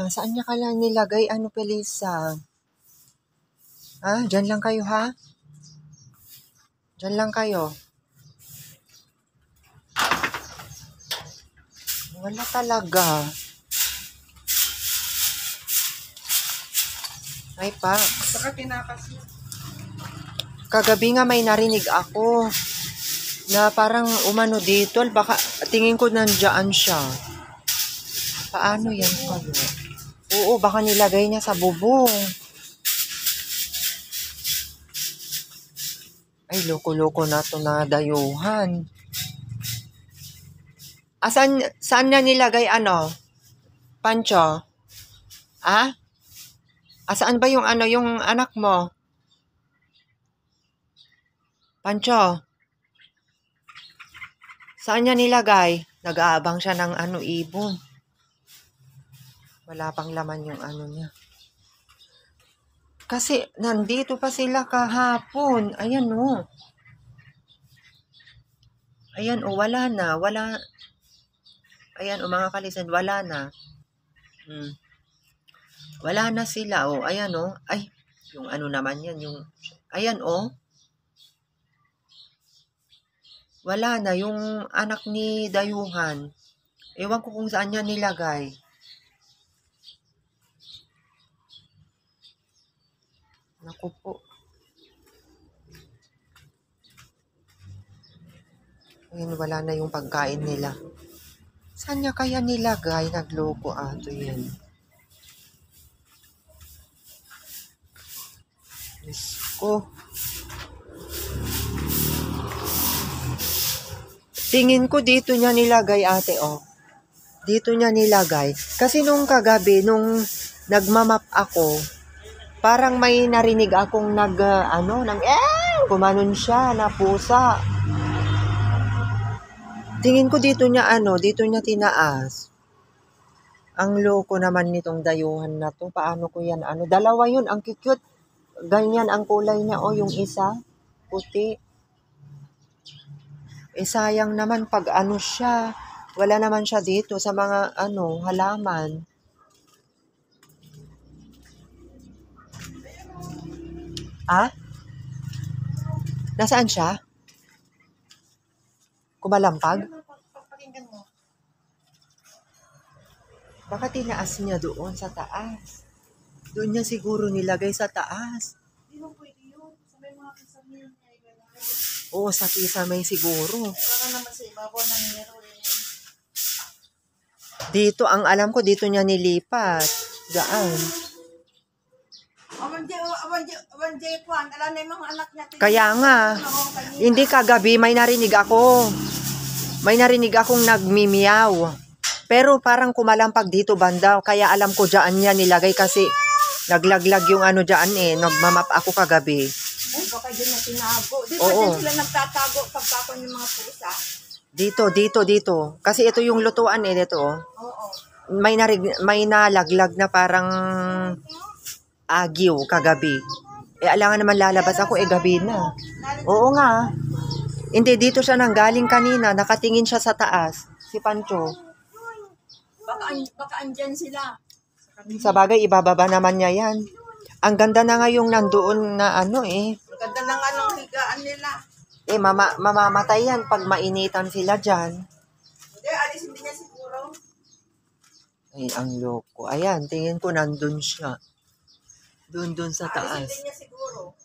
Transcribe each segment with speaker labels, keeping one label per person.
Speaker 1: Saan niya kala nilagay? Ano, Pelisa? Diyan lang kayo, ha? Diyan lang kayo. Wala talaga. Ay, pa.
Speaker 2: Saka tinakas yun.
Speaker 1: Kagabi nga may narinig ako na parang umano dito. Baka tingin ko nandiyan siya. Paano yan kayo? Oo, baka nilagay niya sa bubong. Ay, loko-loko na to na dayuhan. Saan niya nilagay ano? Pancho? Saan ba yung ano, yung anak mo? Pancho? Saan niya nilagay? Nag-aabang siya ng ano, ibon. Wala pang laman yung ano niya. Kasi nandito pa sila kahapon. Ayan o. Ayan o, wala na. Wala. Ayan o mga kalisan, wala na. Wala na sila o. Ayan o. Ay, yung ano naman yan. Yung, ayan o. Wala na. Yung anak ni Dayuhan. Ewan ko kung saan niya nilagay. Naku po. Ayan, wala na yung pagkain nila. Saan niya kaya nilagay? Nagloko ato yan. Diyos ko. Tingin ko dito niya nilagay ate oh. Dito niya nilagay. Kasi nung kagabi, nung nagmamap ako, parang may narinig akong kumanon siya na pusa. Tingin ko dito niya tinaas. Ang loko naman nitong dayuhan na to. Paano ko yan dalawa yun, ang cute. Ganyan ang kulay niya yung isa, puti. Sayang naman pag siya. Wala naman siya dito sa mga halaman. Nasaan siya? Kumalampag? Baka tinaas niya doon sa taas. Doon niya siguro nilagay sa taas.
Speaker 2: Hindi mo pwede yun. Sabay mga kasama yun niya igalagay.
Speaker 1: Oo, sa kisame siguro.
Speaker 2: Baka naman sa ibabaw ng nero
Speaker 1: Dito, ang alam ko, dito niya nilipat. Gaan. Kaya nga, hindi kagabi, may narinig akong nagmimiyaw. Pero parang kumalampag dito banda, kaya alam ko dyan niya nilagay kasi naglaglag yung dyan nagmamap ako kagabi.
Speaker 2: Baka dyan na tinago. Di ba
Speaker 1: Oo.
Speaker 2: dyan sila nagtatago pagkakon yung mga pusa?
Speaker 1: Dito. Kasi ito yung lutuan dito.
Speaker 2: Oo.
Speaker 1: May nalaglag na parang agiw kagabi. Alangan naman lalabas ako gabi na. Oo nga. Hindi, dito siya nanggaling kanina. Nakatingin siya sa taas. Si Pancho.
Speaker 2: Baka andyan sila.
Speaker 1: Sa bagay, ibababa naman niya yan. Ang ganda na nga yung nandoon na
Speaker 2: Ang ganda na nga ng higaan nila.
Speaker 1: Mamamatay yan pag mainitan sila dyan.
Speaker 2: Hindi, alisin din niya siguro.
Speaker 1: Ay, ang loko. Ayan, tingin ko nandun siya. Doon sa taas.
Speaker 2: Alisin din niya siguro.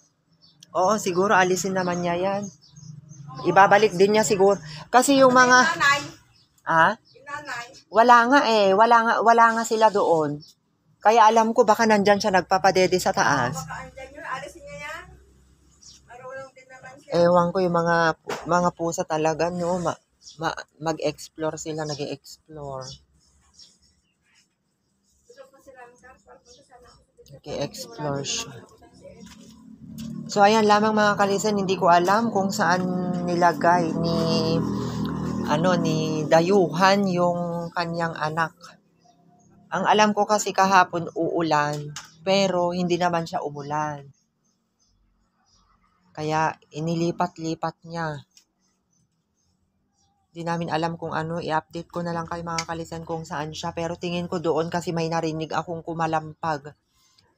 Speaker 1: Oo, siguro alisin naman niya yan. Ibabalik din niya siguro. Kasi yung mga...
Speaker 2: Yung nanay.
Speaker 1: Wala nga sila doon. Kaya alam ko baka nandyan siya nagpapadede sa taas.
Speaker 2: Baka andyan yun, alisin niya yan. Marunong din naman siya.
Speaker 1: Ewan ko yung mga pusa talaga, no? Mag-explore sila, nag-explore. Nag-explore siya. So, ayan lamang mga kalisan, hindi ko alam kung saan nilagay ni Dayuhan yung kanyang anak. Ang alam ko kasi kahapon uulan, pero hindi naman siya umulan. Kaya inilipat-lipat niya. Di namin alam kung ano, i-update ko na lang kayo mga kalisan kung saan siya. Pero tingin ko doon kasi may narinig akong kumalampag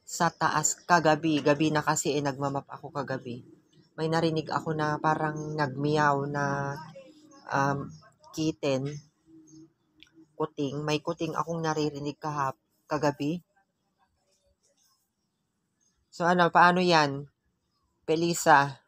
Speaker 1: sa taas kagabi. Gabi na kasi nagmamap ako kagabi. May narinig ako na parang nagmiyaw na kitten, kuting. May kuting akong naririnig kagabi. So ano, paano yan? Pelisa,